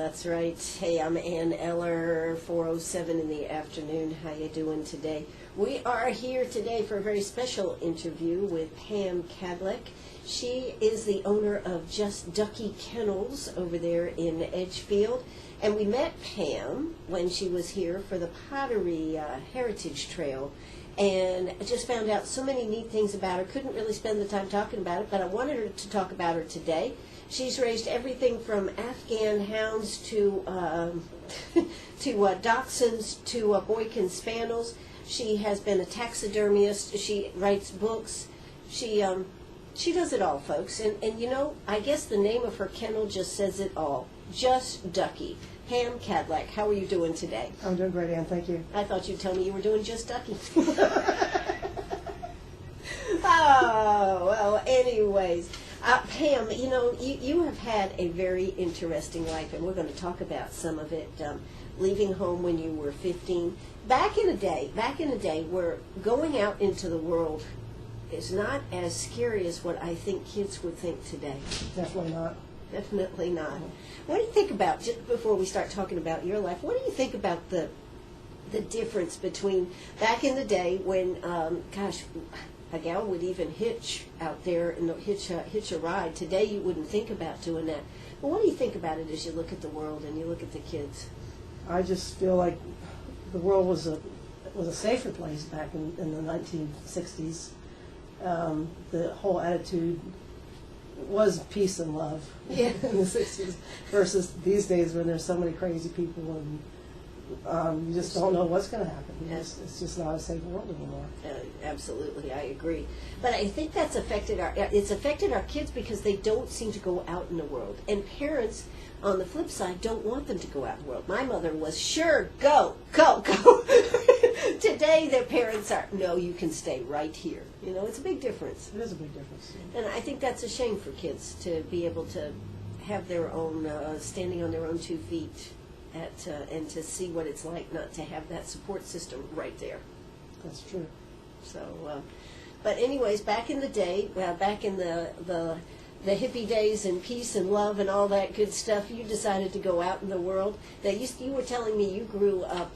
that's right. Hey, I'm Eller, 4:07 in the afternoon. How you doing today? We are here today for a very special interview with Pam Kadlec. She is the owner of Just Ducky Kennels over there in Edgefield. And we met Pam when she was here for the Pottery Heritage Trail. And I just found out so many neat things about her. Couldn't really spend the time talking about it, but I wanted her to talk about her today. She's raised everything from Afghan hounds to dachshunds to Boykin spaniels. She has been a taxidermist. She writes books. She does it all, folks. And you know, I guess the name of her kennel just says it all. Just Ducky. Pam Kadlec, how are you doing today? I'm doing great, Ann. Thank you. I thought you'd tell me you were doing Just Ducky. Oh, well, anyways. Pam, you know, you have had a very interesting life, and we're going to talk about some of it. Leaving home when you were 15. Back in the day, where going out into the world is not as scary as what I think kids would think today. Definitely not. Definitely not. What do you think about, just before we start talking about your life, what do you think about the difference between back in the day when, a gal would even hitch out there and hitch a ride. Today you wouldn't think about doing that. But what do you think about it as you look at the world and you look at the kids? I just feel like the world was a safer place back in the 1960s. The whole attitude was peace and love in the 60s versus these days when there's so many crazy people and you just don't know what's going to happen. It's just not a safe world anymore. Absolutely, I agree. But I think that's affected our kids because they don't seem to go out in the world. And parents, on the flip side, don't want them to go out in the world. My mother was, sure, go. Today, their parents are, no, you can stay right here. You know, it's a big difference. It is a big difference. And I think that's a shame for kids to be able to have their own, standing on their own 2 feet, and to see what it's like not to have that support system right there. That's true. So, but anyways, back in the day, back in the hippie days and peace and love and all that good stuff, you decided to go out in the world. Now, you were telling me you grew up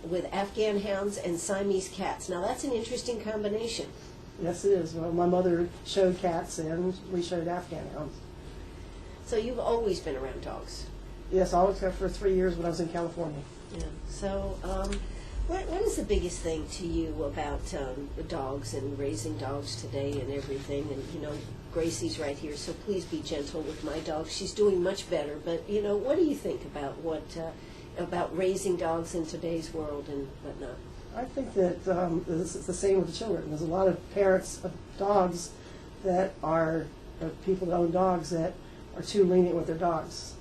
with Afghan hounds and Siamese cats. Now, that's an interesting combination. Yes, it is. Well, my mother showed cats and we showed Afghan hounds. So you've always been around dogs? Yes, all except for 3 years when I was in California. Yeah. So, what is the biggest thing to you about dogs and raising dogs today and everything? And, you know, Gracie's right here, so please be gentle with my dog. She's doing much better. But, you know, what do you think about about raising dogs in today's world and whatnot? I think that it's the same with the children. There's a lot of parents of dogs that are people that own dogs that are too lenient with their dogs.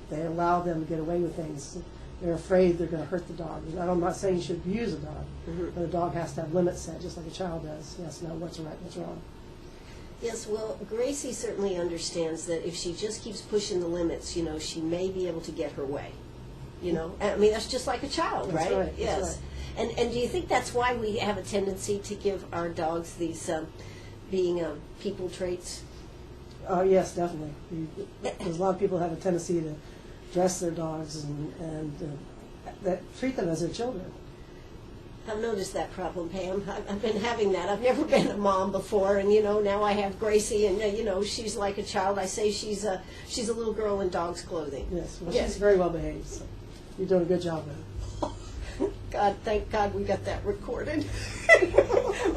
They allow them to get away with things. They're afraid they're going to hurt the dog. I'm not saying you should abuse a dog, but a dog has to have limits set, just like a child does. Yes, no, what's right, what's wrong. Yes, well, Gracie certainly understands that if she just keeps pushing the limits, you know, she may be able to get her way. You know, I mean, that's just like a child, That's right? Yes. That's right. And do you think that's why we have a tendency to give our dogs these being people traits? Yes, definitely. There's a lot of people have a tendency to dress their dogs and that treat them as their children. I've noticed that problem, Pam. I've been having that. I've never been a mom before, and, you know, now I have Gracie, and, you know, she's like a child. I say she's a little girl in dog's clothing. Yes, well, she's very well behaved, so you're doing a good job with her. God, thank God we got that recorded.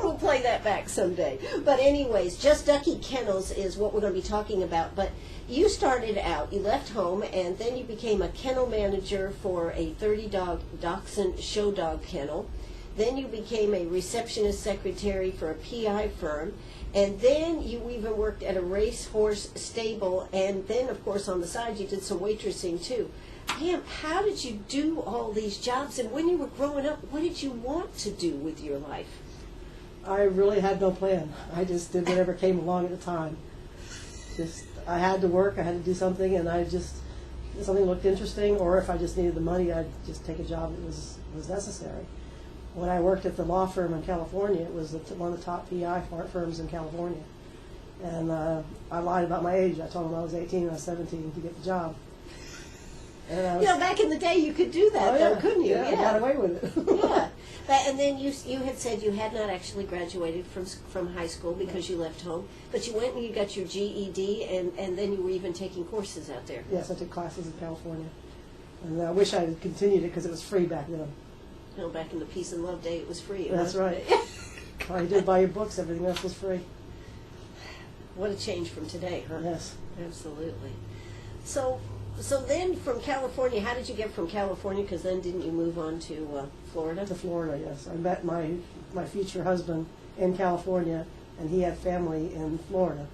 We'll play that back someday. But anyways, Just Ducky Kennels is what we're going to be talking about. But you started out, you left home, and then you became a kennel manager for a 30-dog dachshund show dog kennel. Then you became a receptionist secretary for a PI firm. And then you even worked at a racehorse stable. And then, of course, on the side, you did some waitressing, too. Pam, how did you do all these jobs? And when you were growing up, what did you want to do with your life? I really had no plan. I just did whatever came along at the time. I had to work, I had to do something, and something looked interesting, or if I just needed the money, I'd just take a job that was necessary. When I worked at the law firm in California, it was one of the top PI firms in California. And I lied about my age. I told them I was 18 and I was 17 to get the job. And I was, You know, back in the day, you could do that, oh, though, yeah. couldn't you? Yeah, I got away with it. Yeah. And then you had said you had not actually graduated from high school because you left home, but you went and you got your GED, and then you were even taking courses out there. Yes, I took classes in California. And I wish I had continued it because it was free back then. You know, back in the Peace and Love day, it was free. That's huh? right. All you did buy your books, everything else was free. What a change from today, huh? Yes. Absolutely. So then from California, how did you get from California? Because then didn't you move on to Florida? To Florida, yes. I met my future husband in California, and he had family in Florida,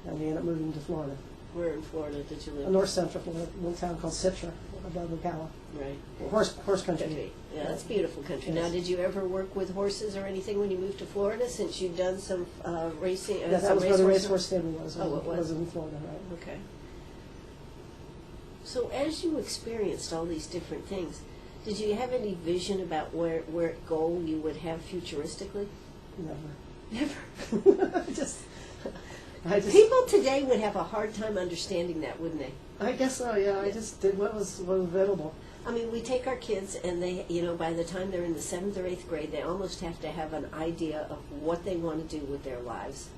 and we ended up moving to Florida. Where in Florida did you live? North Central Florida, a little town called Citra, above Ocala. Right. Horse country. Yeah, that's beautiful country. Yes. Now, did you ever work with horses or anything when you moved to Florida, since you've done some racing? Yeah, that was where the racehorse stable was. Oh, it was in Florida, right? Okay. So as you experienced all these different things, did you have any vision about where goal you would have futuristically? Never. Never. I just People today would have a hard time understanding that, wouldn't they? I guess so, yeah. I just did what was available. I mean, we take our kids and they, you know, by the time they're in the 7th or 8th grade, they almost have to have an idea of what they want to do with their lives.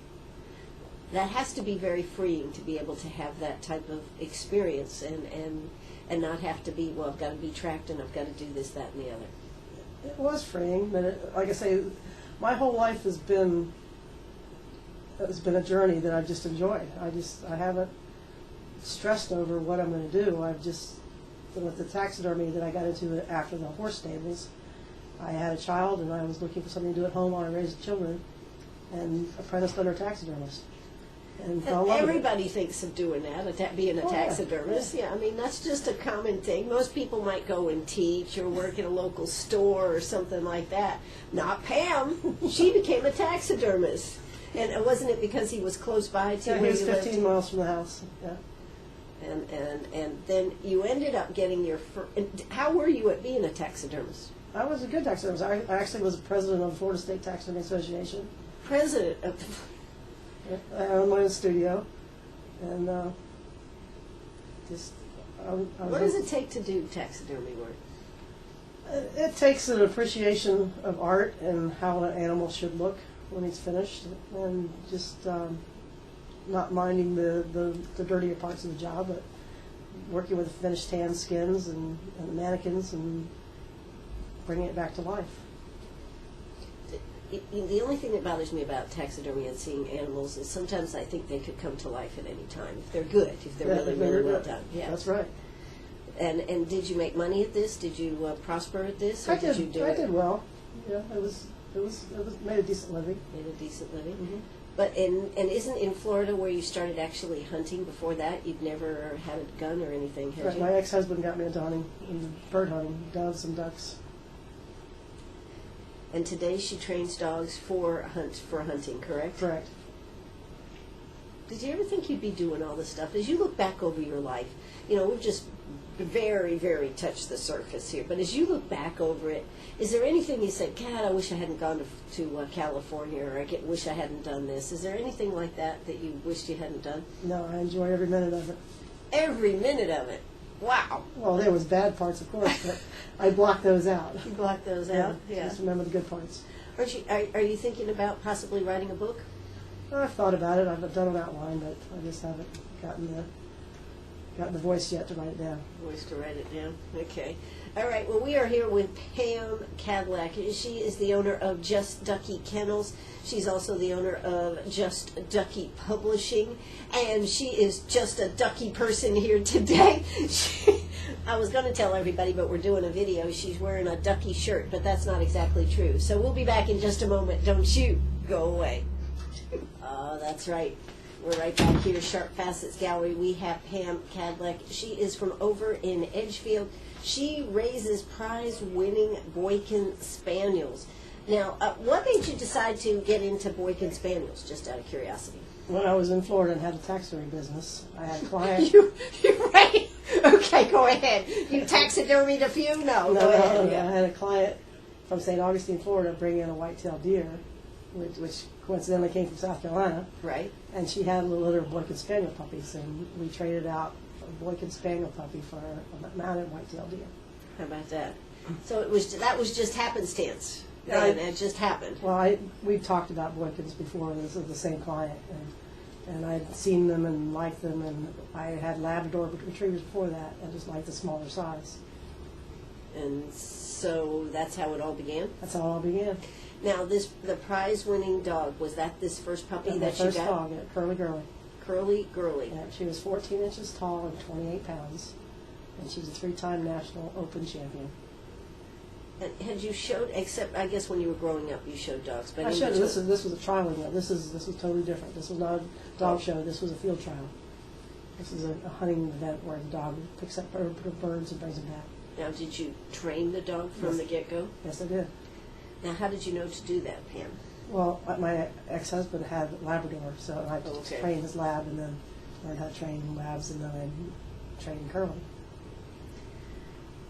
That has to be very freeing to be able to have that type of experience and not have to be, well, I've got to be tracked and I've got to do this, that, and the other. It was freeing, but like I say, my whole life has been a journey that I've just enjoyed. I haven't stressed over what I'm going to do. I've just, with the taxidermy that I got into after the horse stables, I had a child and I was looking for something to do at home while I raised children, and apprenticed under a taxidermist. And fell in love with it. Everybody thinks of doing that, being a Oh, yeah. taxidermist. Yeah, I mean, that's just a common thing. Most people might go and teach or work at a local store or something like that. Not Pam. She became a taxidermist. And wasn't it because he was close by to Yeah, he where was you 15 lived? miles from the house. Yeah. And then you ended up getting your how were you at being a taxidermist? I was a good taxidermist. I actually was the president of the Florida State Taxidermy Association. President of I owned my own studio, and what does it take to do taxidermy work? It takes an appreciation of art and how an animal should look when he's finished, and just not minding the dirtier parts of the job, but working with finished tan skins and mannequins and bringing it back to life. The only thing that bothers me about taxidermy and seeing animals is sometimes I think they could come to life at any time if they're good, if they're really well done. Yeah, that's right. And did you make money at this? Did you prosper at this? Or I did. you do I it? did well. Yeah, it was made a decent living. Made a decent living. Mm-hmm. But and isn't in Florida where you started actually hunting before that? You'd never had a gun or anything, had Right, you? my ex-husband got me into hunting, bird hunting, doves and ducks. And today she trains dogs for hunting, correct? Correct. Did you ever think you'd be doing all this stuff? As you look back over your life, you know, we've just very, very touched the surface here, but as you look back over it, is there anything you said, God, I wish I hadn't gone to California, or I wish I hadn't done this? Is there anything like that that you wished you hadn't done? No, I enjoy every minute of it. Every minute of it. Wow. Well, there was bad parts, of course, but I blocked those out. You blocked those out. Yeah. Just remember the good parts. Are you thinking about possibly writing a book? I've thought about it. I've done an outline, but I just haven't gotten the voice yet to write it down. Voice to write it down. Okay. All right. Well, we are here with Pam Kadlec. She is the owner of Just Ducky Kennels. She's also the owner of Just Ducky Publishing, and she is just a ducky person here today. I was going to tell everybody, but we're doing a video. She's wearing a ducky shirt, but that's not exactly true. So we'll be back in just a moment. Don't you go away. Oh, that's right. We're right back here, Sharp Facets Gallery. We have Pam Kadlec. She is from over in Edgefield. She raises prize-winning Boykin Spaniels. Now, what made you decide to get into Boykin Spaniels, just out of curiosity? When I was in Florida and had a taxidermy business, I had a client. You're right. Okay, go ahead. You taxidermied a few? No, go ahead. I had a client from St. Augustine, Florida, bring in a white-tailed deer, which coincidentally came from South Carolina. Right. And she had a little litter of Boykin Spaniel puppies, and we traded out a Boykin Spaniel puppy for a mounted white-tailed deer. How about that? So that was just happenstance. Yeah, And it just happened. Well, we talked about Boykins before. This is the same client, and I'd seen them and liked them, and I had Labrador retrievers before that. I just liked the smaller size. And so that's how it all began. That's how it all began. Now, the prize-winning dog, was that this first puppy And that the you first got? dog, Curly Girly. Curly Girly. Yeah, she was 14 inches tall and 28 pounds, and she's a 3-time national open champion. And had you showed, except I guess when you were growing up, you showed dogs. But I showed this was a trialing though. This was totally different. This was not a dog show. This was a field trial. This is a hunting event where the dog picks up birds and brings them back. Now, did you train the dog from the get-go? Yes, I did. Now, how did you know to do that, Pam? Well, my ex-husband had Labrador, so I Okay. trained his lab and then learned how to train labs, and then I trained Curly.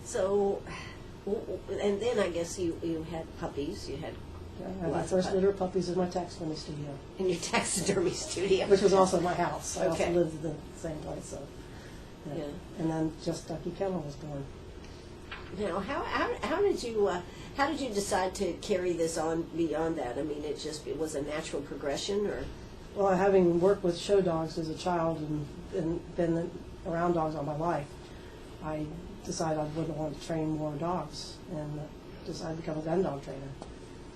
So, and then I guess you had puppies. You had I had my first litter of puppies in my taxidermy studio, in your taxidermy studio. which was also my house. I Okay. also lived in the same place, so. Yeah. And then Just Ducky Kennel was born. Now, how did you decide to carry this on beyond that? I mean, it was a natural progression, or? Well, having worked with show dogs as a child and been around dogs all my life, I decided I would want to train more dogs, and decided to become a gun dog trainer.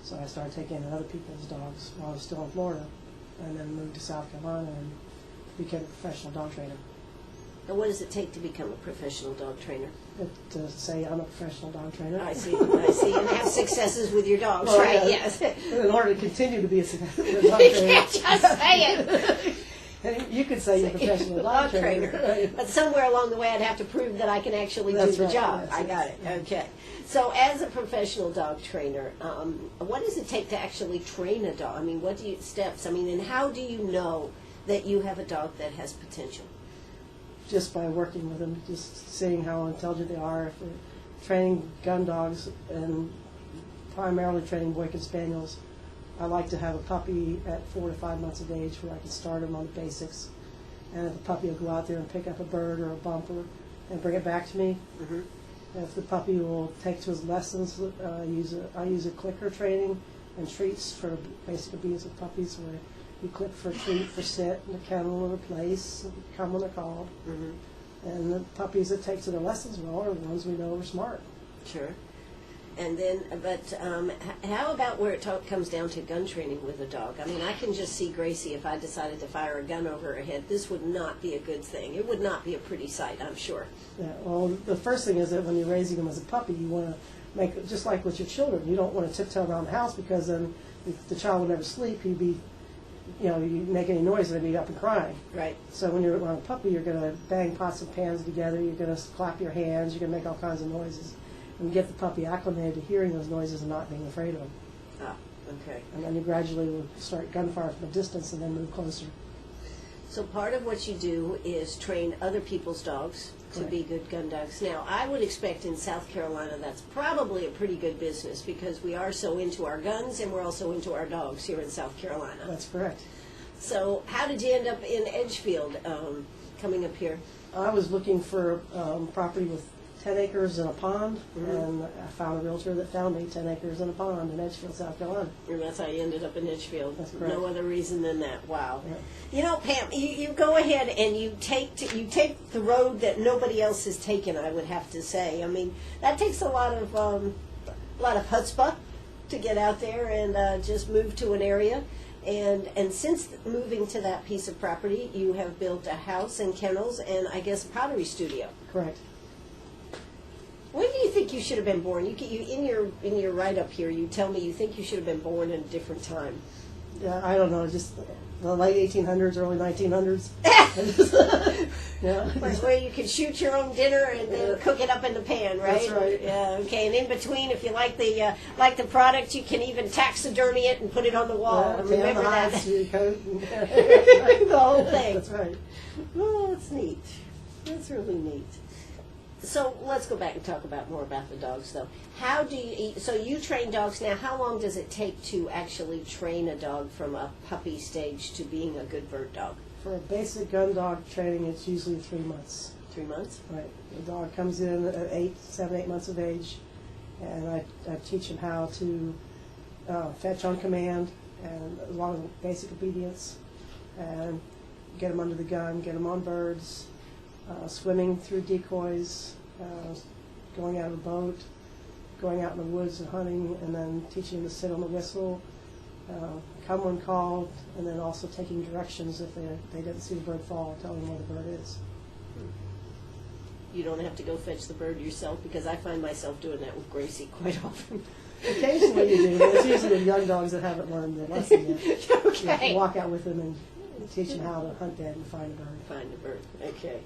So I started taking in other people's dogs while I was still in Florida, and then moved to South Carolina and became a professional dog trainer. And what does it take to become a professional dog trainer? To say I'm a professional dog trainer. I see, and have successes with your dogs, Well, right? yeah. Yes. In order to continue to be a successful dog You trainer. can't just say it. And you could say you're a professional dog trainer. But somewhere along the way, I'd have to prove that I can actually do That's the right, job. yes, I got it. Okay. So, as a professional dog trainer, what does it take to actually train a dog? I mean, what do you steps? I mean, and how do you know that you have a dog that has potential? Just by working with them, just seeing how intelligent they are. If they're training gun dogs and primarily training Boykin Spaniels, I like to have a puppy at 4 to 5 months of age where I can start them on the basics. And if the puppy will go out there and pick up a bird or a bumper and bring it back to me, if the puppy will take to his lessons, I use a clicker training and treats for basic obedience with puppies where you click for a treat, for sit, in the kennel, or a place, come when they're called. And the puppies that take to their lessons well are the ones we know are smart. Sure. And then, but how about where it comes down to gun training with a dog? I mean, I can just see Gracie, if I decided to fire a gun over her head, this would not be a good thing. It would not be a pretty sight, I'm sure. Yeah, well, the first thing is that when you're raising them as a puppy, you want to make it just like with your children. You don't want to tiptoe around the house, because then if the child would never sleep, he'd be, you make any noise, they'd be up and crying. Right. So when you're on a puppy, you're going to bang pots and pans together, you're going to clap your hands, you're going to make all kinds of noises, and get the puppy acclimated to hearing those noises and not being afraid of them. Ah, okay. And then you gradually will start gunfire from a distance and then move closer. So part of what you do is train other people's dogs to Correct. be good gun dogs. Now, I would expect in South Carolina that's probably a pretty good business, because we are so into our guns and we're also into our dogs here in South Carolina. That's correct. So how did you end up in Edgefield, coming up here? I was looking for property with 10 acres and a pond, and I found a realtor that found me 10 acres and a pond in Edgefield, South Carolina. And that's how you ended up in Edgefield. That's correct. No other reason than that. Wow. Yeah. You know, Pam, you go ahead and you take the road that nobody else has taken, I would have to say. I mean, that takes a lot of chutzpah to get out there and just move to an area. And since moving to that piece of property, you have built a house and kennels and, I guess, a pottery studio. Correct. When do you think you should have been born? You in your write-up here, you tell me you think you should have been born in a different time. Yeah, I don't know, just the late 1800s, early 1900s. Yeah. Where you could shoot your own dinner and then cook it up in the pan, right? That's right. Yeah. Okay. And in between, if you like the product, you can even taxidermy it and put it on the wall. Yeah, Remember that? the whole thing. That's right. Oh, that's neat. That's really neat. So let's go back and talk more about the dogs, though. How do you? So you train dogs now. How long does it take to actually train a dog from a puppy stage to being a good bird dog? For a basic gun dog training, it's usually 3 months. 3 months. Right. The dog comes in at 7, 8 months of age, and I teach him how to fetch on command, and as long as basic obedience, and get him under the gun, get him on birds, swimming through decoys, going out of a boat, going out in the woods and hunting, and then teaching him to sit on the whistle, come when called, and then also taking directions if they didn't see the bird fall, telling them where the bird is. You don't have to go fetch the bird yourself, because I find myself doing that with Gracie quite often. Occasionally you do, but it's usually the young dogs that haven't learned the lesson yet. Okay. You have to walk out with them and teach them how to hunt dead and find a bird. Find a bird. Okay.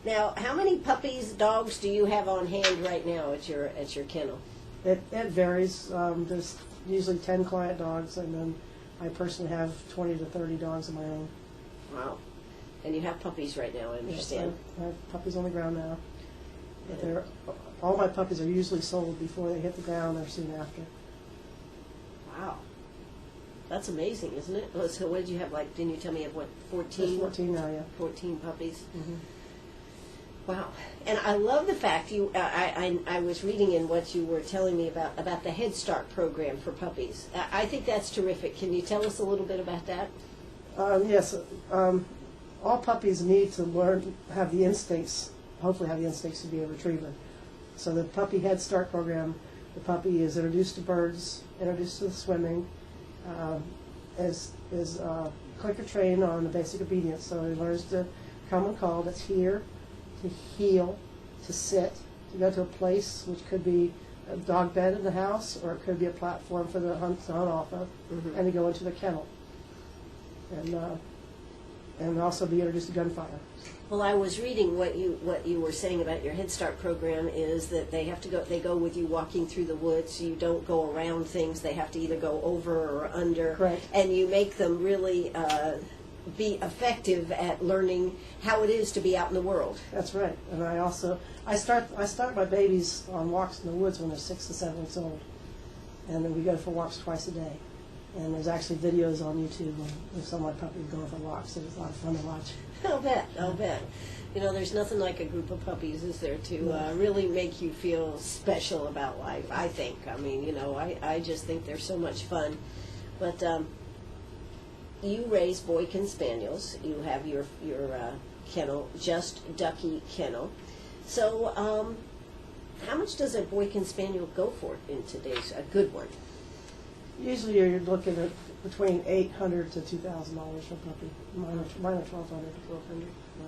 Now, how many puppies, dogs do you have on hand right now at your kennel? It varies. There's usually 10 client dogs, and then I personally have 20 to 30 dogs of my own. Wow. And you have puppies right now, I understand. Yes, I have puppies on the ground now. But all my puppies are usually sold before they hit the ground or soon after. Wow. That's amazing, isn't it? Well, so what did you have, like, didn't you tell me you have, what, 14? There's 14 now, yeah. 14 puppies. Mm-hmm. Wow. And I love the fact I was reading in what you were telling me about the Head Start program for puppies. I think that's terrific. Can you tell us a little bit about that? Yes. All puppies need to learn, have the instincts, hopefully have the instincts to be a retriever. So the Puppy Head Start program, the puppy is introduced to birds, introduced to the swimming, is clicker trained on the basic obedience. So he learns to come when called, it's here, to heel, to sit, to go to a place, which could be a dog bed in the house, or it could be a platform for the hunt to hunt off of, Mm-hmm. and to go into the kennel. And also be introduced to gunfire. Well, I was reading what you were saying about your Head Start program is that they go with you walking through the woods. You don't go around things. They have to either go over or under. Correct. And you make them really be effective at learning how it is to be out in the world. That's right. And I start my babies on walks in the woods when they're 6 to 7 weeks old, and then we go for walks twice a day. And there's actually videos on YouTube of some of my puppies going for walks, so it's a lot of fun to watch. I'll bet. You know, there's nothing like a group of puppies, is there, to really make you feel special about life, I think. I mean, you know, I just think they're so much fun. But you raise Boykin Spaniels. You have your kennel, Just Ducky Kennel. So how much does a Boykin Spaniel go for in today's, a good one? Usually you're looking at between $800 to $2,000 for a puppy. Mine are $1,200 to $1,200,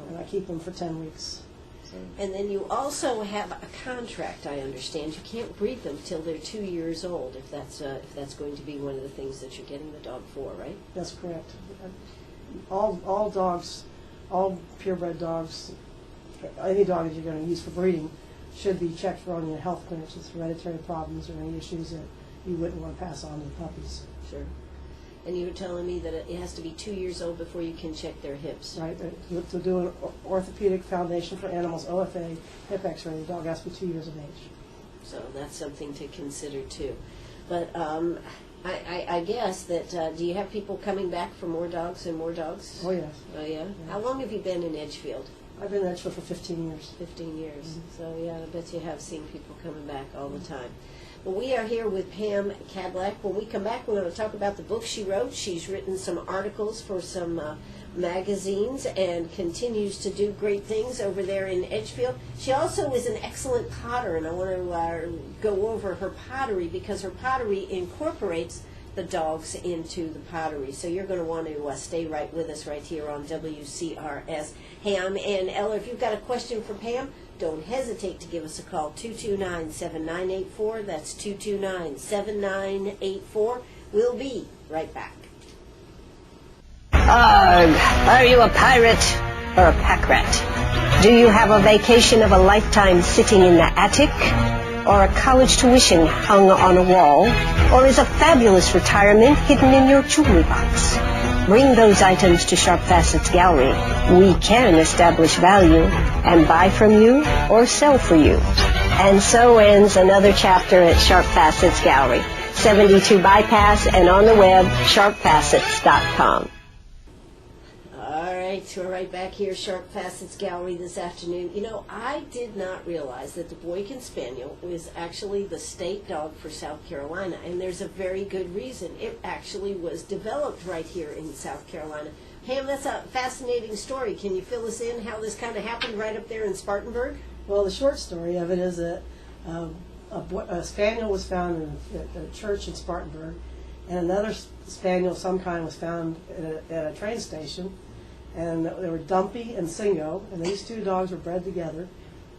and I keep them for 10 weeks. So. And then you also have a contract, I understand. You can't breed them till they're 2 years old, if that's going to be one of the things that you're getting the dog for, right? That's correct. All dogs, all purebred dogs, any dog that you're going to use for breeding should be checked for any health clearances, hereditary problems, or any issues that you wouldn't want to pass on to the puppies. Sure. And you were telling me that it has to be 2 years old before you can check their hips. Right. To do an Orthopedic Foundation for Animals, OFA, hip x-ray, the dog has to be 2 years of age. So that's something to consider too. But I guess that, do you have people coming back for more dogs and more dogs? Oh, yes. Oh, yeah? How long have you been in Edgefield? I've been in Edgefield for 15 years. 15 years. Mm-hmm. So, yeah, I bet you have seen people coming back all the time. Well, we are here with Pam Kadlec. When we come back, we're going to talk about the book she wrote. She's written some articles for some magazines and continues to do great things over there in Edgefield. She also is an excellent potter, and I want to go over her pottery because her pottery incorporates the dogs into the pottery. So you're going to want to stay right with us right here on WCRS. Ham and Eller, if you've got a question for Pam, don't hesitate to give us a call, 229-7984. That's 229-7984. We'll be right back. Are you a pirate or a pack rat? Do you have a vacation of a lifetime sitting in the attic? Or a college tuition hung on a wall? Or is a fabulous retirement hidden in your jewelry box? Bring those items to Sharp Facets Gallery. We can establish value and buy from you or sell for you. And so ends another chapter at Sharp Facets Gallery, 72 Bypass, and on the web, sharpfacets.com. All right. right, we're right back here, Sharp Facets Gallery this afternoon. You know, I did not realize that the Boykin Spaniel was actually the state dog for South Carolina, and there's a very good reason. It actually was developed right here in South Carolina. Pam, that's a fascinating story. Can you fill us in how this kind of happened right up there in Spartanburg? Well, the short story of it is that a spaniel was found in a church in Spartanburg, and another spaniel of some kind was found at a train station, and they were Dumpy and Singo, and these two dogs were bred together,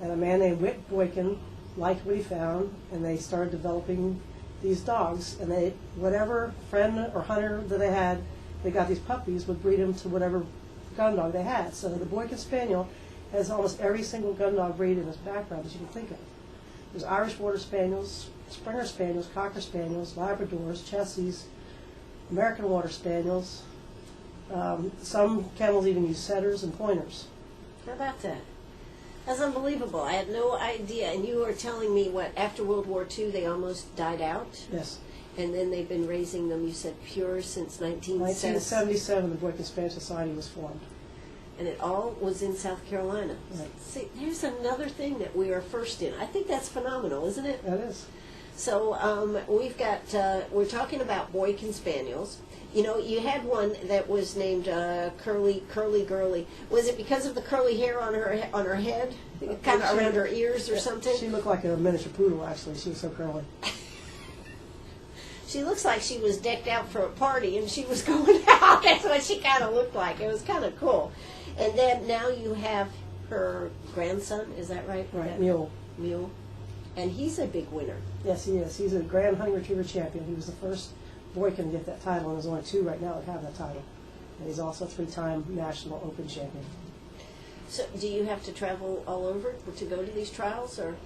and a man named Whit Boykin liked what he found, and they started developing these dogs, and they, whatever friend or hunter that they had, they got these puppies, would breed them to whatever gun dog they had. So the Boykin Spaniel has almost every single gun dog breed in its background that you can think of. There's Irish Water Spaniels, Springer Spaniels, Cocker Spaniels, Labradors, Chessies, American Water Spaniels. Some kennels even use setters and pointers. How about that? That's unbelievable. I had no idea. And you were telling me, what, after World War II they almost died out? Yes. And then they've been raising them, you said, pure since 1970. 1977, the Boykin Spaniel Society was formed. And it all was in South Carolina. Right. See, there's another thing that we are first in. I think that's phenomenal, isn't it? That is. So we've got, we're talking about Boykin Spaniels. You know, you had one that was named Curly Girly. Was it because of the curly hair on her head, kind of around her ears or something? She looked like a miniature poodle, actually. She was so curly. She looks like she was decked out for a party and she was going out. That's what she kind of looked like. It was kind of cool. And then now you have her grandson, is that right? Right, Mule. Mule. And he's a big winner. Yes, he is. He's a Grand Hunting Retriever champion. He was the first Boykin to get that title, and there's only two right now that have that title. And he's also a three-time National Open champion. So do you have to travel all over to go to these trials, or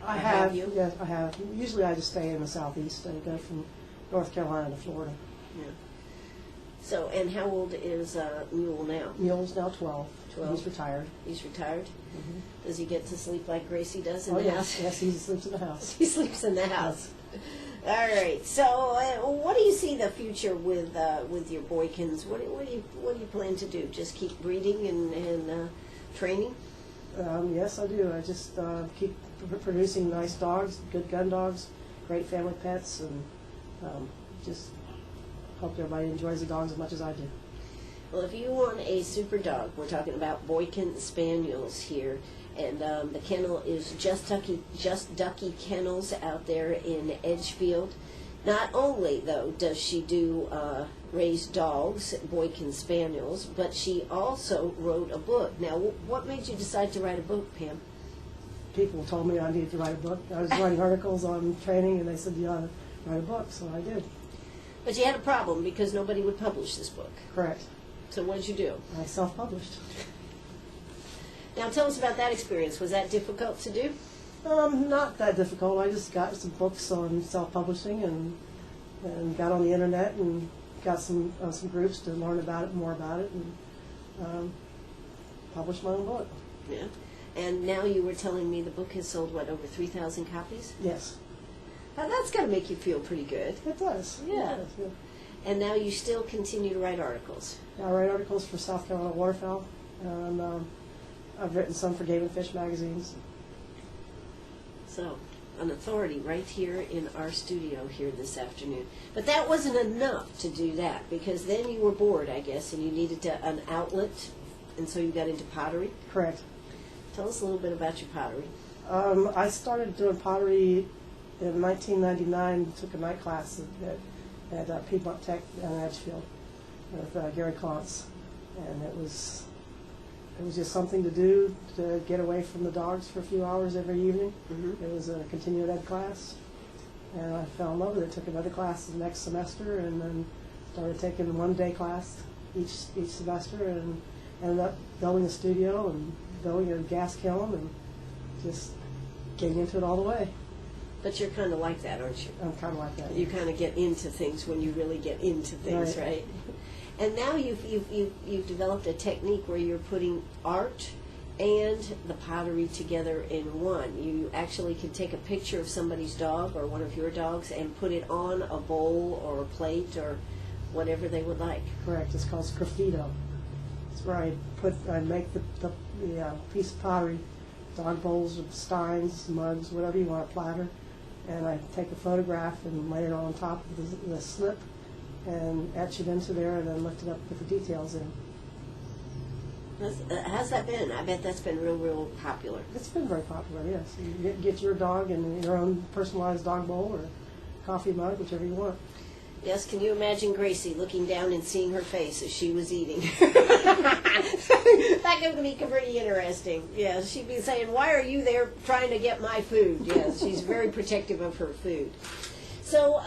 I have. Yes, I have. Usually I just stay in the southeast. I go from North Carolina to Florida. Yeah. So, and how old is Mule now? Mule's now 12. 12. He's retired. He's retired? Mm-hmm. Does he get to sleep like Gracie does in the yes. house? Yes, he sleeps in the house. He sleeps in the house. Yes. All right. So, what do you see the future with your Boykins? What do you plan to do? Just keep breeding and training? Yes, I do. I just keep producing nice dogs, good gun dogs, great family pets, and just hope everybody enjoys the dogs as much as I do. Well, if you want a super dog, we're talking about Boykin Spaniels here, and the kennel is Just Ducky Kennels out there in Edgefield. Not only, though, does she do raise dogs, Boykin Spaniels, but she also wrote a book. Now, what made you decide to write a book, Pam? People told me I needed to write a book. I was writing articles on training, and they said, you ought to write a book, so I did. But you had a problem because nobody would publish this book. Correct. So what did you do? I self-published. Now tell us about that experience. Was that difficult to do? Not that difficult. I just got some books on self-publishing and got on the internet and got some groups to learn more about it, and published my own book. Yeah. And now you were telling me the book has sold, what, over 3,000 copies? Yes. Now that's got to make you feel pretty good. It does. Yeah. It does, yeah. And now you still continue to write articles. I write articles for South Carolina Waterfowl, and I've written some for Game and Fish magazines. So, an authority right here in our studio here this afternoon. But that wasn't enough to do that, because then you were bored, I guess, and you needed an outlet, and so you got into pottery. Correct. Tell us a little bit about your pottery. I started doing pottery in 1999, took a night class at Piedmont Tech in Edgefield with Gary Klontz, and it was just something to do to get away from the dogs for a few hours every evening. Mm-hmm. It was a continued ed class, and I fell in love with it. Took another class the next semester, and then started taking one-day class each semester, and ended up building a studio and building a gas kiln and just getting into it all the way. But you're kind of like that, aren't you? I'm kind of like that. You kind of get into things when you really get into things, right? And now you've developed a technique where you're putting art and the pottery together in one. You actually can take a picture of somebody's dog or one of your dogs and put it on a bowl or a plate or whatever they would like. Correct. It's called sgraffito. It's where I make the piece of pottery, dog bowls, steins, mugs, whatever you want, a platter, and I take a photograph and lay it on top of the slip and etch it into there and then lift it up with the details in. How's that been? I bet that's been real popular. It's been very popular, yes. You get your dog in your own personalized dog bowl or coffee mug, whichever you want. Yes, can you imagine Gracie looking down and seeing her face as she was eating? That could be pretty interesting. Yeah, she'd be saying, "Why are you there trying to get my food?" Yes, she's very protective of her food. So,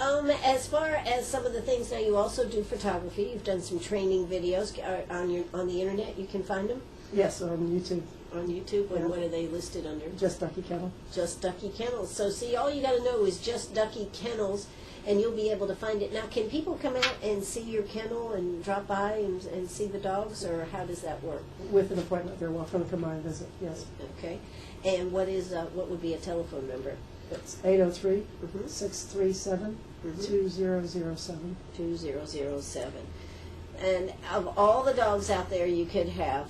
as far as some of the things, now you also do photography. You've done some training videos on the internet. You can find them Yes, on YouTube. on YouTube. And Yeah. what are they listed under? Just Ducky Kennel. Just Ducky Kennels. So, see, all you got to know is Just Ducky Kennels, and you'll be able to find it. Now, can people come out and see your kennel and drop by and see the dogs, or how does that work? With an appointment, they're welcome to come by and visit, yes. Okay. And what would be a telephone number? It's 803-637-2007. 2007. And of all the dogs out there you could have,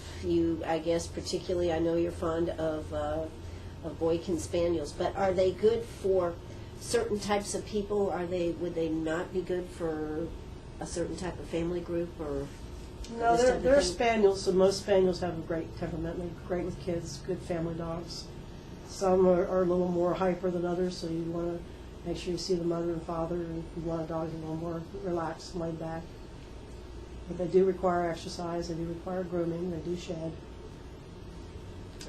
I guess particularly, I know you're fond of Boykin Spaniels, but are they good for certain types of people? Would they not be good for a certain type of family group, or? No, this type of they're thing? spaniels, so most spaniels have a great temperament. They're great with kids, good family dogs. Some are a little more hyper than others, so you want to make sure you see the mother and father, and you want a dog a little more relaxed, laid back. But they do require exercise, they do require grooming, they do shed.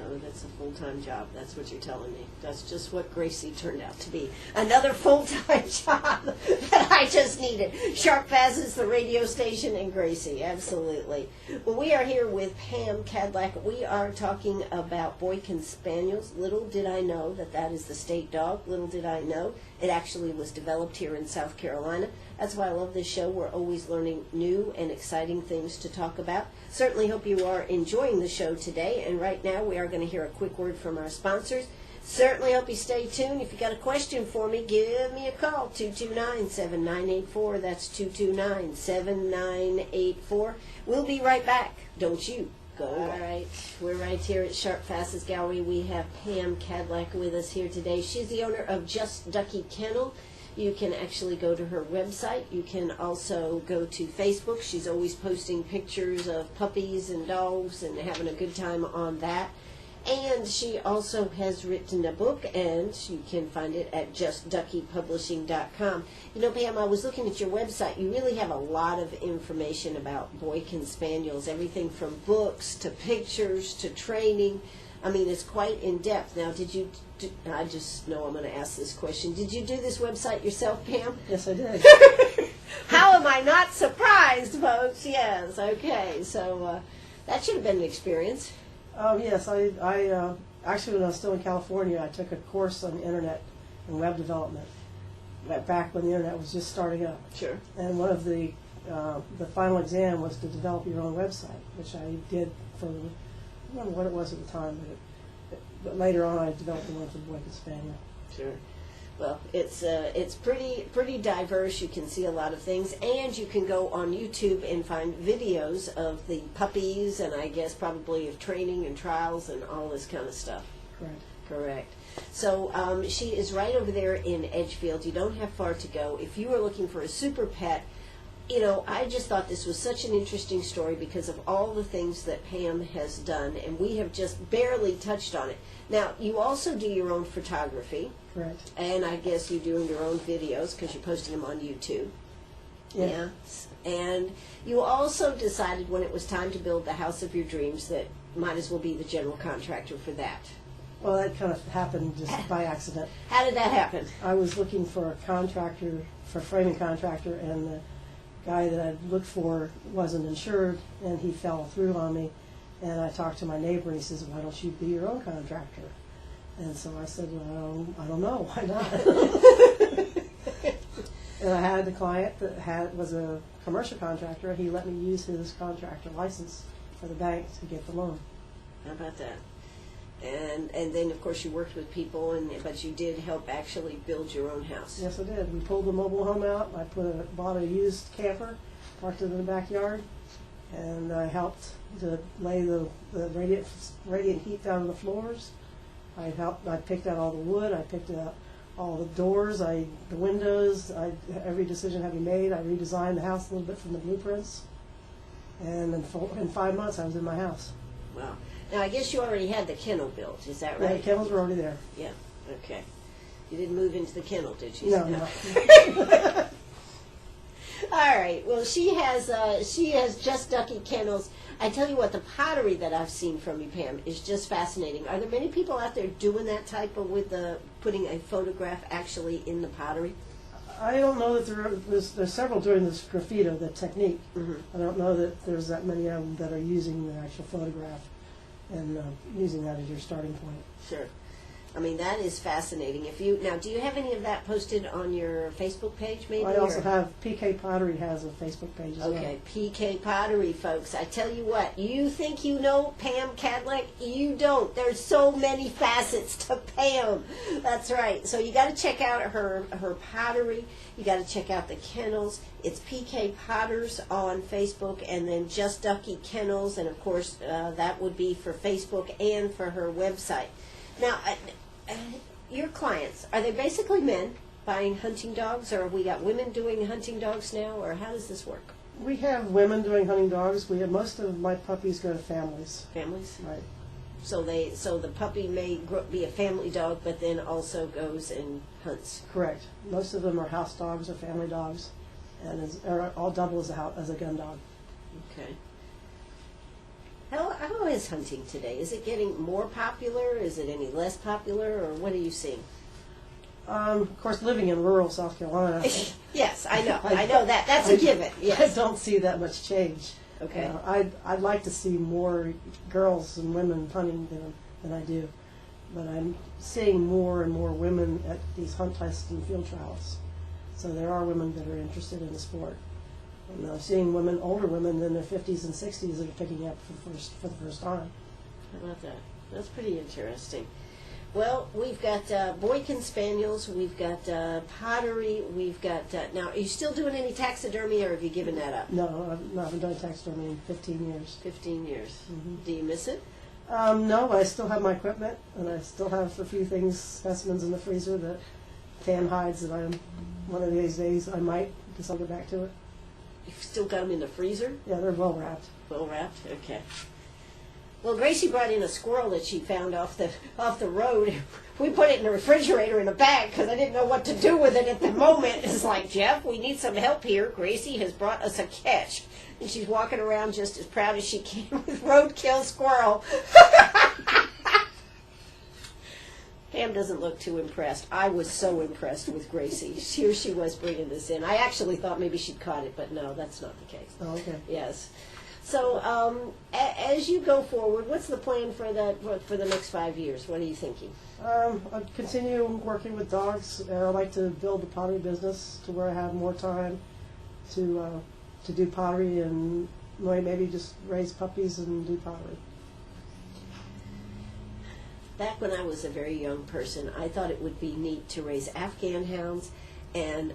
Oh, that's a full-time job. That's what you're telling me. That's just what Gracie turned out to be. Another full-time job that I just needed. Sharp Faz is the radio station, and Gracie, absolutely. Well, we are here with Pam Kadlec. We are talking about Boykin Spaniels. Little did I know that is the state dog. Little did I know it actually was developed here in South Carolina. That's why I love this show. We're always learning new and exciting things to talk about. Certainly hope you are enjoying the show today. And right now we are going to hear a quick word from our sponsors. Certainly hope you stay tuned. If you got a question for me, give me a call, 229-7984. That's 229-7984. We'll be right back. Don't you go away. All right. We're right here at Sharp Fast's Gallery. We have Pam Kadlec with us here today. She's the owner of Just Ducky Kennel. You can actually go to her website. You can also go to Facebook. She's always posting pictures of puppies and dogs and having a good time on that. And she also has written a book, and you can find it at justduckypublishing.com. You know, Pam, I was looking at your website. You really have a lot of information about Boykin Spaniels, everything from books to pictures to training. I mean, it's quite in-depth. Now, I just know I'm going to ask this question. Did you do this website yourself, Pam? Yes, I did. How am I not surprised, folks? Yes, okay. So that should have been an experience. Oh, yes. I actually, when I was still in California, I took a course on the internet and web development back when the internet was just starting up. Sure. And one of the final exam was to develop your own website, which I did for, I don't remember what it was at the time, but later on I developed the one for Boykin Spaniel. Sure. Well, it's pretty diverse. You can see a lot of things, and you can go on YouTube and find videos of the puppies, and I guess probably of training and trials and all this kind of stuff. Correct. So she is right over there in Edgefield. You don't have far to go. If you are looking for a super pet, you know, I just thought this was such an interesting story because of all the things that Pam has done, and we have just barely touched on it. Now, you also do your own photography. Correct. And I guess you're doing your own videos because you're posting them on YouTube. Yeah. And you also decided when it was time to build the house of your dreams that might as well be the general contractor for that. Well, that kind of happened just by accident. How did that happen? I was looking for a contractor, for a framing contractor, and the guy that I'd looked for wasn't insured, and he fell through on me. And I talked to my neighbor, and he says, "Why don't you be your own contractor?" And so I said, "Well, I don't know. Why not?" And I had the client that was a commercial contractor, and he let me use his contractor license for the bank to get the loan. How about that? And then, of course, you worked with people, but you did help actually build your own house. Yes, I did. We pulled the mobile home out. I bought a used camper, parked it in the backyard, and I helped to lay the radiant heat down on the floors. I picked out all the wood. I picked out all the doors. The windows. Every decision had to be made. I redesigned the house a little bit from the blueprints. And in 5 months, I was in my house. Wow. Now, I guess you already had the kennel built. Is that Yeah, right? the kennels were already there. Yeah. Okay. You didn't move into the kennel, did you? No. All right. Well, she has Just Ducky Kennels. I tell you what, the pottery that I've seen from you, Pam, is just fascinating. Are there many people out there doing that type of putting a photograph actually in the pottery? I don't know that there's several doing this graffito, the technique. Mm-hmm. I don't know that there's that many of them that are using the actual photograph and using that as your starting point. Sure. I mean, that is fascinating. Now, do you have any of that posted on your Facebook page, maybe? I also have PK Pottery has a Facebook page as well. Okay, PK Pottery, folks. I tell you what, you think you know Pam Kadlec? You don't. There's so many facets to Pam. That's right. So you got to check out her pottery. You got to check out the kennels. It's PK Potters on Facebook, and then Just Ducky Kennels, and of course that would be for Facebook and for her website. Now, your clients, are they basically men buying hunting dogs, or have we got women doing hunting dogs now, or how does this work? We have women doing hunting dogs. We have most of my puppies go to families. Families? Right. So the puppy may be a family dog, but then also goes and hunts. Correct. Most of them are house dogs or family dogs, and are all double as a gun dog. Okay. How is hunting today? Is it getting more popular? Is it any less popular, or what are you seeing? Of course, living in rural South Carolina. Yes, I know. I know that. That's a given. Yes. I don't see that much change. Okay. I'd like to see more girls and women hunting than I do, but I'm seeing more and more women at these hunt tests and field trials. So there are women that are interested in the sport. And I'm seeing older women in their 50s and 60s that are picking up for the first time. How about that? That's pretty interesting. Well, we've got Boykin Spaniels, we've got pottery, we've got... now, are you still doing any taxidermy, or have you given that up? No, I haven't done taxidermy in 15 years. 15 years. Mm-hmm. Do you miss it? No, but I still have my equipment, and I still have a few specimens in the freezer that tan hides that one of these days I might just get back to it. You've still got them in the freezer? Yeah, they're well wrapped. Well wrapped? Okay. Well, Gracie brought in a squirrel that she found off the road. We put it in the refrigerator in a bag because I didn't know what to do with it at the moment. It's like, Jeff, we need some help here. Gracie has brought us a catch. And she's walking around just as proud as she can with roadkill squirrel. Pam doesn't look too impressed. I was so impressed with Gracie. Here she was bringing this in. I actually thought maybe she'd caught it, but no, that's not the case. Oh, okay. Yes. So, as you go forward, what's the plan for the next 5 years? What are you thinking? I'd continue working with dogs. I'd like to build the pottery business to where I have more time to do pottery and maybe just raise puppies and do pottery. Back when I was a very young person, I thought it would be neat to raise Afghan hounds and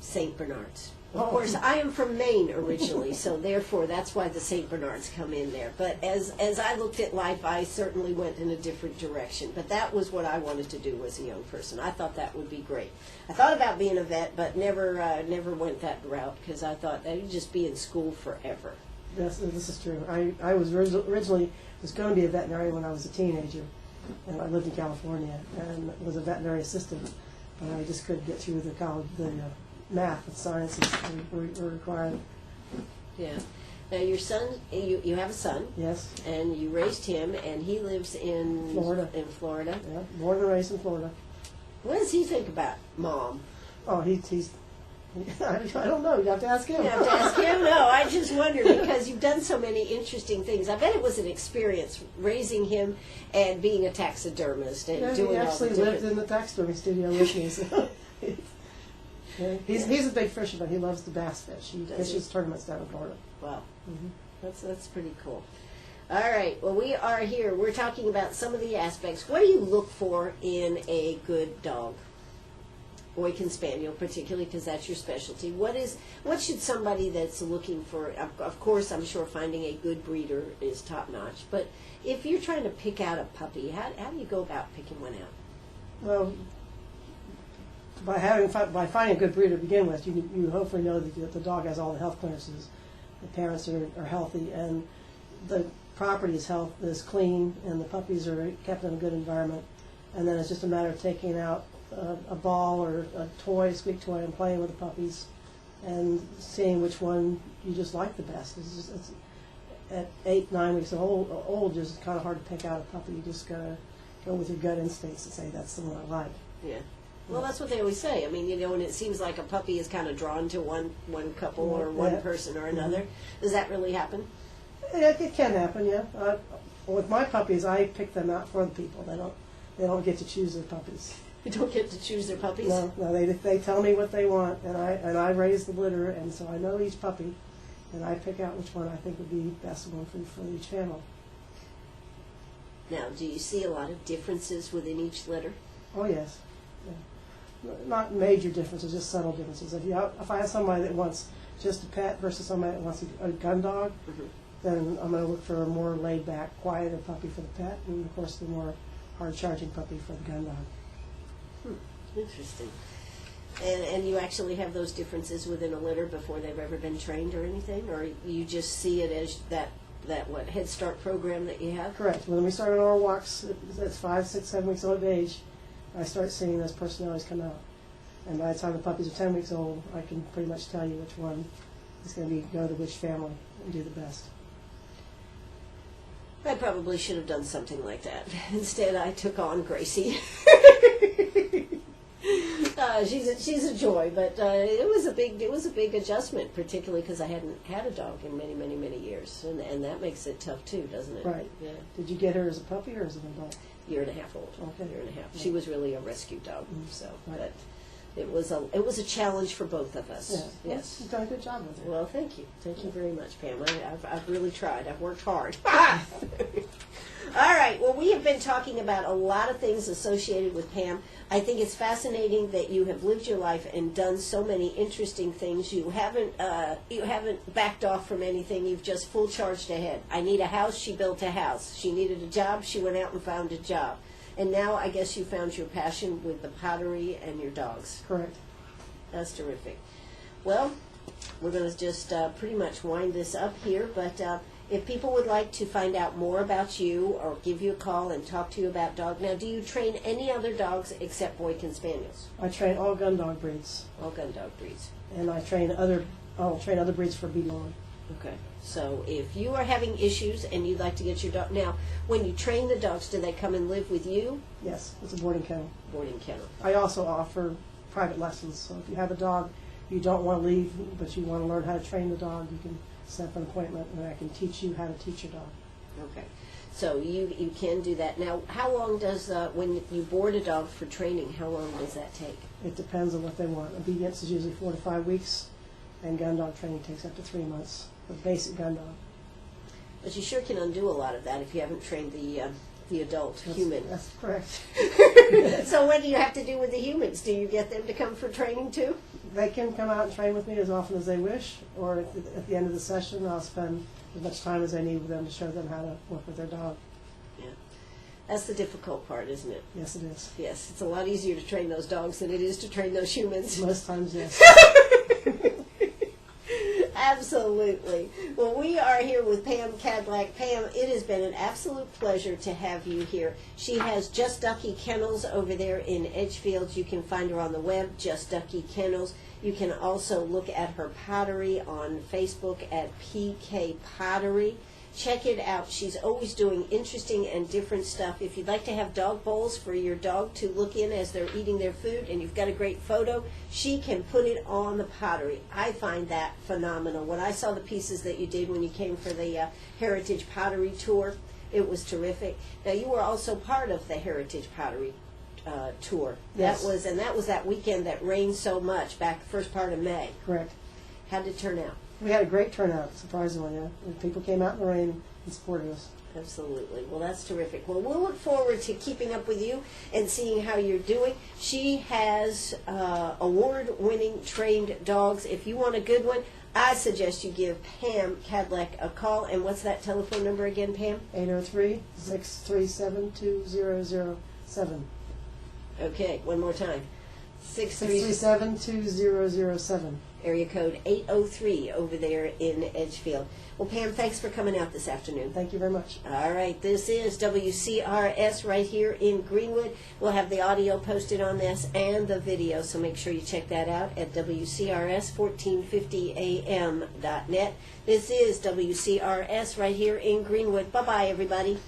St. Bernards. Of course, I am from Maine originally, so therefore that's why the St. Bernards come in there. But as I looked at life, I certainly went in a different direction. But that was what I wanted to do as a young person. I thought that would be great. I thought about being a vet, but never went that route because I thought that you'd just be in school forever. Yes, this is true. I was originally going to be a veterinarian when I was a teenager, and I lived in California and was a veterinary assistant, but I just couldn't get through the math and sciences were required. Yeah. Now your son, you have a son. Yes. And you raised him, and he lives in Florida. In Florida. Yeah, born and raised in Florida. What does he think about Mom? Oh, he's. I don't know. You have to ask him. You have to ask him. No, I just wonder because you've done so many interesting things. I bet it was an experience raising him and being a taxidermist and doing all the he actually lived in the taxidermy studio with me. So. Yeah, he's a big fisherman. He loves the bass fish. He fishes tournaments down in Florida. Wow. Mm-hmm. That's pretty cool. All right. Well, we are here. We're talking about some of the aspects. What do you look for in a good dog? Boykin Spaniel, particularly because that's your specialty. What should somebody that's looking for? Of course, I'm sure finding a good breeder is top notch. But if you're trying to pick out a puppy, how do you go about picking one out? Well, by finding a good breeder to begin with, you hopefully know that the dog has all the health clearances, the parents are healthy, and the property is clean, and the puppies are kept in a good environment. And then it's just a matter of taking out a ball or a toy, squeak toy, and playing with the puppies, and seeing which one you just like the best. It's at 8, 9 weeks old, just kind of hard to pick out a puppy. You just gotta go with your gut instincts and say that's the one I like. Yeah. Well, that's what they always say. I mean, and it seems like a puppy is kind of drawn to one couple or one person or another. Mm-hmm. Does that really happen? It can happen, yeah. With my puppies, I pick them out for the people. They don't get to choose their puppies. You don't get to choose their puppies? No, they tell me what they want, and I raise the litter, and so I know each puppy, and I pick out which one I think would be the best one for each family. Now, do you see a lot of differences within each litter? Oh, yes. Yeah. Not major differences, just subtle differences. If I have somebody that wants just a pet versus somebody that wants a gun dog, mm-hmm. then I'm going to look for a more laid-back, quieter puppy for the pet, and of course the more hard-charging puppy for the gun dog. Interesting. And you actually have those differences within a litter before they've ever been trained or anything? Or you just see it as that Head Start program that you have? Correct. When we started our walks, that's 5, 6, 7 weeks old age, I start seeing those personalities come out. And by the time the puppies are 10 weeks old, I can pretty much tell you which one is going to go to which family and do the best. I probably should have done something like that. Instead, I took on Gracie. She's a joy, but it was a big adjustment, particularly because I hadn't had a dog in many, many, many years, and that makes it tough too, doesn't it? Right. Yeah. Did you get her as a puppy or as an adult? Year and a half old. Okay. Year and a half. She was really a rescue dog, so right. But it was a challenge for both of us. Yeah. Yes. You've done a good job with her. Well, thank you very much, Pam. I've really tried. I've worked hard. All right. Well, we have been talking about a lot of things associated with Pam. I think it's fascinating that you have lived your life and done so many interesting things. You haven't backed off from anything. You've just full charged ahead. I need a house. She built a house. She needed a job. She went out and found a job. And now I guess you found your passion with the pottery and your dogs. Correct. That's terrific. Well, we're going to just pretty much wind this up here, but if people would like to find out more about you or give you a call and talk to you about dog, now do you train any other dogs except Boykin Spaniels? I train all gun dog breeds. All gun dog breeds. And I'll train other breeds for B-Long. Okay. So if you are having issues and you'd like to get your dog, now when you train the dogs, do they come and live with you? Yes, it's a boarding kennel. Boarding kennel. I also offer private lessons, so if you have a dog you don't want to leave, but you want to learn how to train the dog, you can set up an appointment and I can teach you how to teach your dog. Okay. So you can do that. Now, how long does, when you board a dog for training, how long does that take? It depends on what they want. Obedience is usually 4 to 5 weeks, and gun dog training takes up to 3 months for basic gun dog. But you sure can undo a lot of that if you haven't trained the adult human. That's correct. So what do you have to do with the humans? Do you get them to come for training too? They can come out and train with me as often as they wish, or at the end of the session I'll spend as much time as I need with them to show them how to work with their dog. Yeah. That's the difficult part, isn't it? Yes, it is. Yes, it's a lot easier to train those dogs than it is to train those humans. Most times, yes. Absolutely. Well, we are here with Pam Kadlec. Pam, it has been an absolute pleasure to have you here. She has Just Ducky Kennels over there in Edgefield. You can find her on the web, Just Ducky Kennels. You can also look at her pottery on Facebook at PK Pottery. Check it out. She's always doing interesting and different stuff. If you'd like to have dog bowls for your dog to look in as they're eating their food and you've got a great photo, she can put it on the pottery. I find that phenomenal. When I saw the pieces that you did when you came for the Heritage Pottery Tour, it was terrific. Now, you were also part of the Heritage Pottery Tour. Yes. That was that weekend that rained so much back the first part of May. Correct. How did it turn out? We had a great turnout, surprisingly. People came out in the rain and supporting us. Absolutely. Well, that's terrific. Well, we'll look forward to keeping up with you and seeing how you're doing. She has award-winning trained dogs. If you want a good one, I suggest you give Pam Kadlec a call. And what's that telephone number again, Pam? 803-637-2007. Okay, one more time. 637-2007. Area code 803 over there in Edgefield. Well, Pam, thanks for coming out this afternoon. Thank you very much. All right, this is WCRS right here in Greenwood. We'll have the audio posted on this and the video, so make sure you check that out at WCRS1450am.net. This is WCRS right here in Greenwood. Bye-bye, everybody.